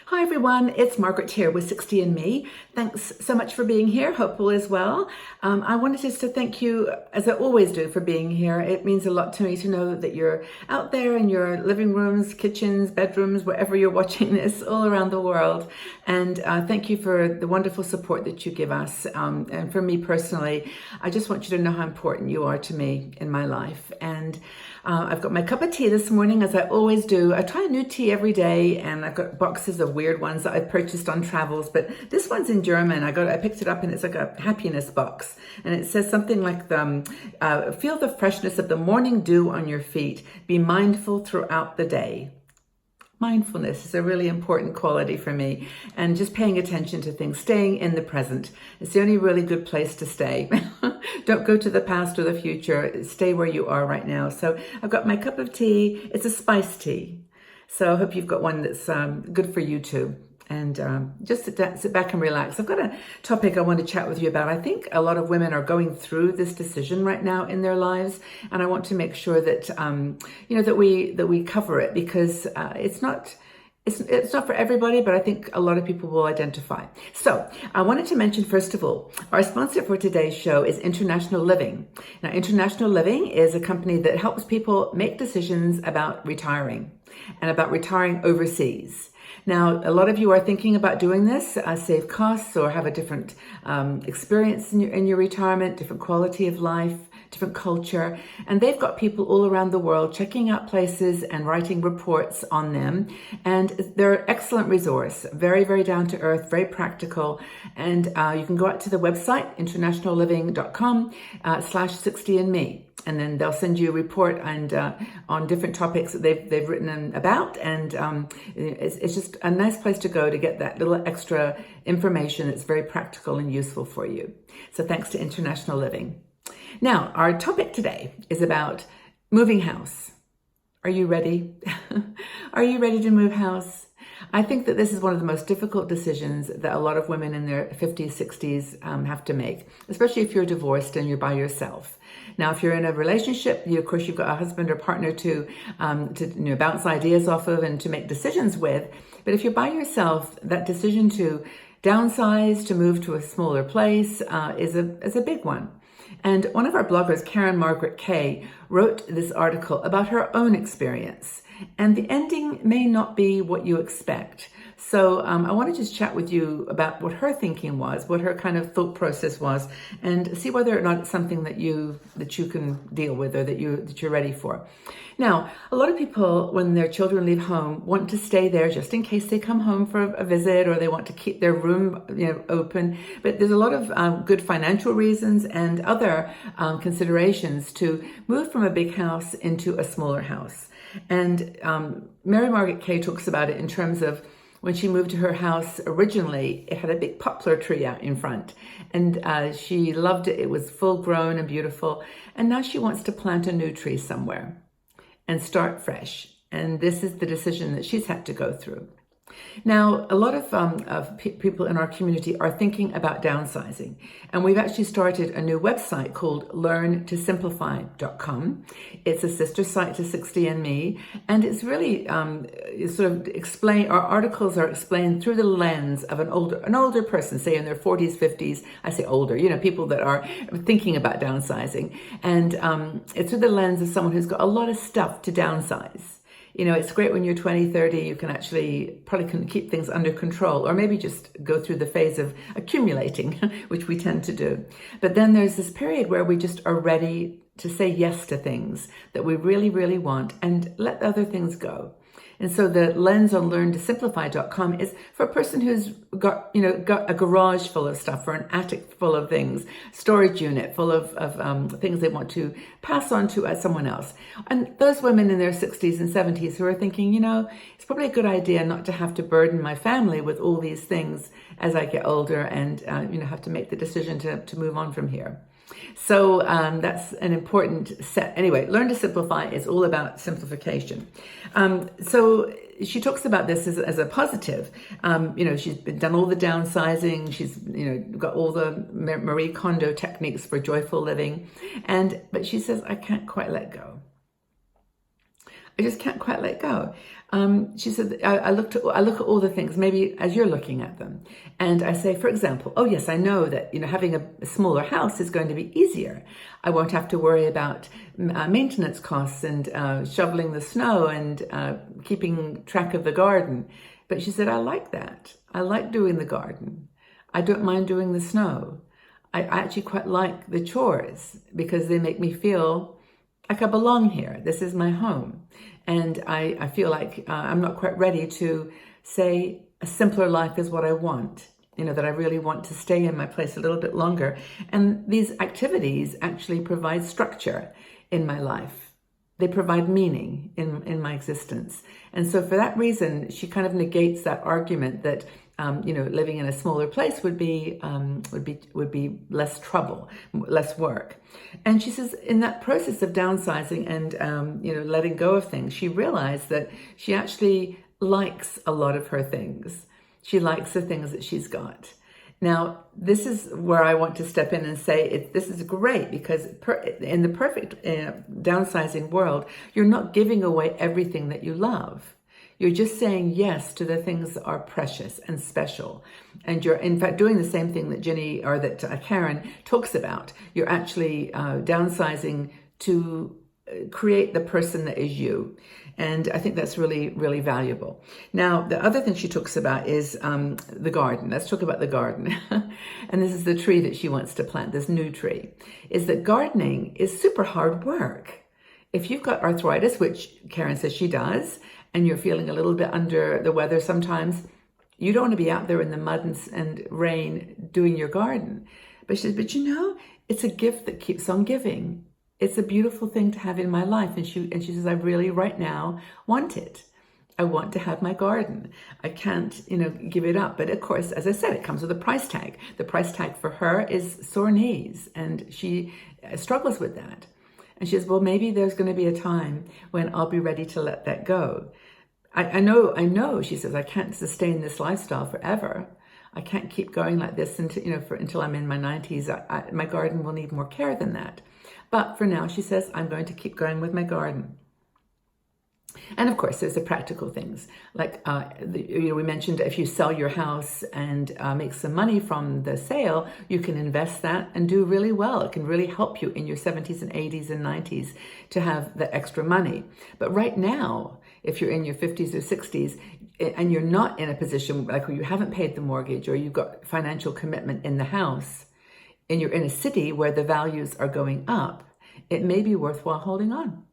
Hi everyone, it's Margaret here with 60andMe. Thanks so much for being here. Hope all is well. I wanted just to thank you, as I always do, for being here. It means a lot to me to know that you're out there in your living rooms, kitchens, bedrooms, wherever you're watching this, all around the world. And thank you for the wonderful support that you give us. And for me personally, I just want you to know how important you are to me in my life. And I've got my cup of tea this morning, as I always do. I try a new tea every day, and I've got boxes of weird ones that I've purchased on travels, but this one's in German. I picked it up, and it's like a happiness box, and it says something like feel the freshness of the morning dew on your feet. Be mindful throughout the day. Mindfulness is a really important quality for me, and just paying attention to things, staying in the present. It's the only really good place to stay. Don't go to the past or the future. Stay where you are right now. So I've got my cup of tea. It's a spiced tea. So I hope you've got one that's good for you too. And just sit back and relax. I've got a topic I want to chat with you about. I think a lot of women are going through this decision right now in their lives, and I want to make sure that that we cover it, because it's not for everybody, but I think a lot of people will identify. So I wanted to mention, first of all, our sponsor for today's show is International Living. Now, International Living is a company that helps people make decisions about retiring and about retiring overseas. Now, a lot of you are thinking about doing this, save costs, or have a different experience in your retirement, different quality of life, different culture. And they've got people all around the world checking out places and writing reports on them. And they're an excellent resource, very, very down to earth, very practical. And you can go out to the website, internationalliving.com/60andme. And then they'll send you a report and on different topics that they've written about, and it's just a nice place to go to get that little extra information that's very practical and useful for you. So thanks to International Living. Now, our topic today is about moving house. Are you ready? Are you ready to move house? I think that this is one of the most difficult decisions that a lot of women in their 50s, 60s have to make, especially if you're divorced and you're by yourself. Now, if you're in a relationship, of course, you've got a husband or partner to bounce ideas off of and to make decisions with. But if you're by yourself, that decision to downsize, to move to a smaller place is a big one. And one of our bloggers, Karen Margaret Kay, wrote this article about her own experience. And the ending may not be what you expect. So I want to just chat with you about what her thinking was, what her kind of thought process was, and see whether or not it's something that you can deal with, or that you're ready for. Now, a lot of people, when their children leave home, want to stay there just in case they come home for a visit, or they want to keep their room open. But there's a lot of good financial reasons and other considerations to move from a big house into a smaller house. And Mary Margaret Kay talks about it in terms of when she moved to her house originally, it had a big poplar tree out in front, and she loved it. It was full grown and beautiful. And now she wants to plant a new tree somewhere and start fresh. And this is the decision that she's had to go through. Now, a lot of people in our community are thinking about downsizing, and we've actually started a new website called learntosimplify.com. It's a sister site to 60andMe, and it's really our articles are explained through the lens of an older person, say in their 40s, 50s. I say older, people that are thinking about downsizing, and it's through the lens of someone who's got a lot of stuff to downsize. It's great when you're 20, 30, you can probably keep things under control, or maybe just go through the phase of accumulating, which we tend to do. But then there's this period where we just are ready to say yes to things that we really, really want and let other things go. And so the lens on learntosimplify.com is for a person who's got a garage full of stuff, or an attic full of things, storage unit full of things they want to pass on to someone else. And those women in their 60s and 70s who are thinking, it's probably a good idea not to have to burden my family with all these things as I get older and, have to make the decision to move on from here. So that's an important set. Anyway, Learn to Simplify is all about simplification. So she talks about this as a positive. She's done all the downsizing. She's, got all the Marie Kondo techniques for joyful living. But she says, I can't quite let go. I just can't quite let go. She said, I look at all the things, maybe as you're looking at them. And I say, for example, oh yes, I know that, having a smaller house is going to be easier. I won't have to worry about maintenance costs and shoveling the snow and keeping track of the garden. But she said, I like that. I like doing the garden. I don't mind doing the snow. I actually quite like the chores because they make me feel like I belong here. This is my home. And I feel like I'm not quite ready to say a simpler life is what I want, that I really want to stay in my place a little bit longer. And these activities actually provide structure in my life. They provide meaning in my existence. And so for that reason, she kind of negates that argument that living in a smaller place would be less trouble, less work. And she says in that process of downsizing and letting go of things, she realized that she actually likes a lot of her things. She likes the things that she's got. Now, this is where I want to step in and say this is great because in the perfect downsizing world, you're not giving away everything that you love. You're just saying yes to the things that are precious and special. And you're, in fact, doing the same thing that Karen talks about. You're actually downsizing to create the person that is you. And I think that's really, really valuable. Now, the other thing she talks about is the garden. Let's talk about the garden. And this is the tree that she wants to plant, this new tree, is that gardening is super hard work. If you've got arthritis, which Karen says she does, and you're feeling a little bit under the weather sometimes, you don't want to be out there in the mud and rain doing your garden. But she says, it's a gift that keeps on giving. It's a beautiful thing to have in my life. And she says, I really right now want it. I want to have my garden. I can't, give it up. But of course, as I said, it comes with a price tag. The price tag for her is sore knees, and she struggles with that. And she says, well, maybe there's going to be a time when I'll be ready to let that go. I know, she says, I can't sustain this lifestyle forever. I can't keep going like this until I'm in my 90s. My garden will need more care than that. But for now, she says, I'm going to keep going with my garden. And of course, there's the practical things. Like, we mentioned if you sell your house and make some money from the sale, you can invest that and do really well. It can really help you in your 70s and 80s and 90s to have the extra money. But right now, if you're in your 50s or 60s and you're not in a position like where you haven't paid the mortgage or you've got financial commitment in the house, and you're in a city where the values are going up, it may be worthwhile holding on.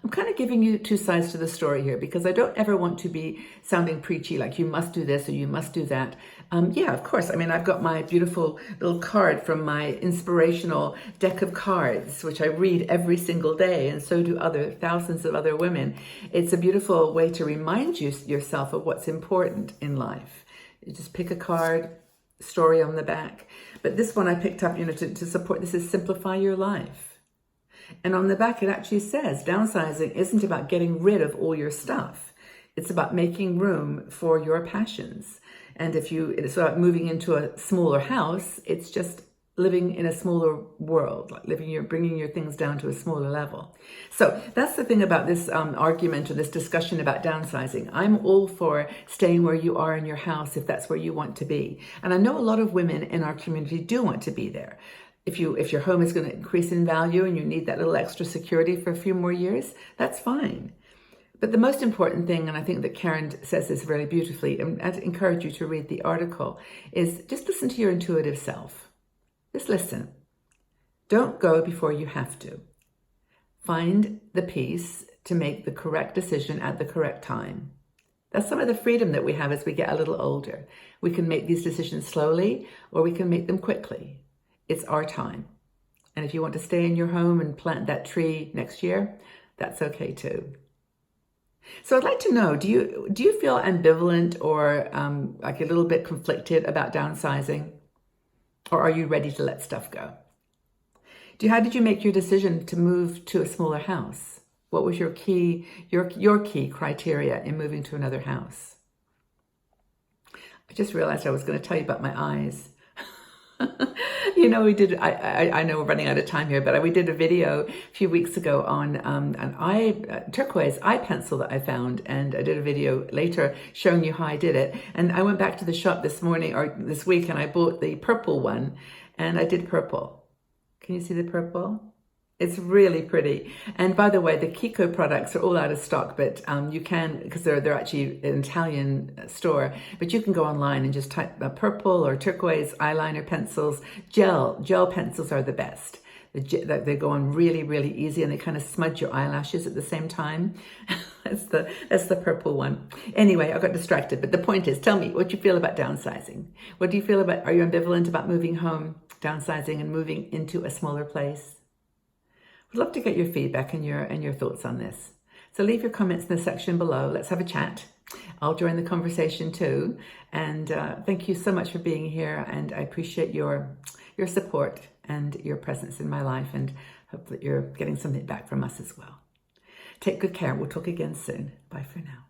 I'm kind of giving you two sides to the story here because I don't ever want to be sounding preachy, like you must do this or you must do that. Yeah, of course. I mean, I've got my beautiful little card from my inspirational deck of cards, which I read every single day, and so do thousands of other women. It's a beautiful way to remind yourself of what's important in life. You just pick a card, story on the back. But this one I picked up, to support, this is Simplify Your Life. And on the back, it actually says, downsizing isn't about getting rid of all your stuff. It's about making room for your passions. And it's about moving into a smaller house, it's just living in a smaller world, like bringing your things down to a smaller level. So that's the thing about this argument or this discussion about downsizing. I'm all for staying where you are in your house if that's where you want to be. And I know a lot of women in our community do want to be there. If your home is going to increase in value and you need that little extra security for a few more years, that's fine. But the most important thing, and I think that Karen says this very beautifully, and I'd encourage you to read the article, is just listen to your intuitive self. Just listen. Don't go before you have to. Find the peace to make the correct decision at the correct time. That's some of the freedom that we have as we get a little older. We can make these decisions slowly or we can make them quickly. It's our time. And if you want to stay in your home and plant that tree next year, that's okay too. So I'd like to know, do you feel ambivalent or like a little bit conflicted about downsizing? Or are you ready to let stuff go? How did you make your decision to move to a smaller house? What was your key criteria in moving to another house? I just realized I was going to tell you about my eyes. We did. I know we're running out of time here, but we did a video a few weeks ago on an turquoise eye pencil that I found, and I did a video later showing you how I did it. And I went back to the shop this morning or this week, and I bought the purple one, and I did purple. Can you see the purple? It's really pretty. And by the way, the Kiko products are all out of stock, but you can, because they're actually an Italian store, but you can go online and just type purple or turquoise eyeliner pencils. Gel pencils are the best. They go on really, really easy, and they kind of smudge your eyelashes at the same time. That's the purple one. Anyway, I got distracted, but the point is, tell me what you feel about downsizing. What do you feel about, are you ambivalent about moving home, downsizing, and moving into a smaller place? I'd love to get your feedback and your thoughts on this. So leave your comments in the section below. Let's have a chat. I'll join the conversation too. And thank you so much for being here. And I appreciate your support and your presence in my life, and hope that you're getting something back from us as well. Take good care. We'll talk again soon. Bye for now.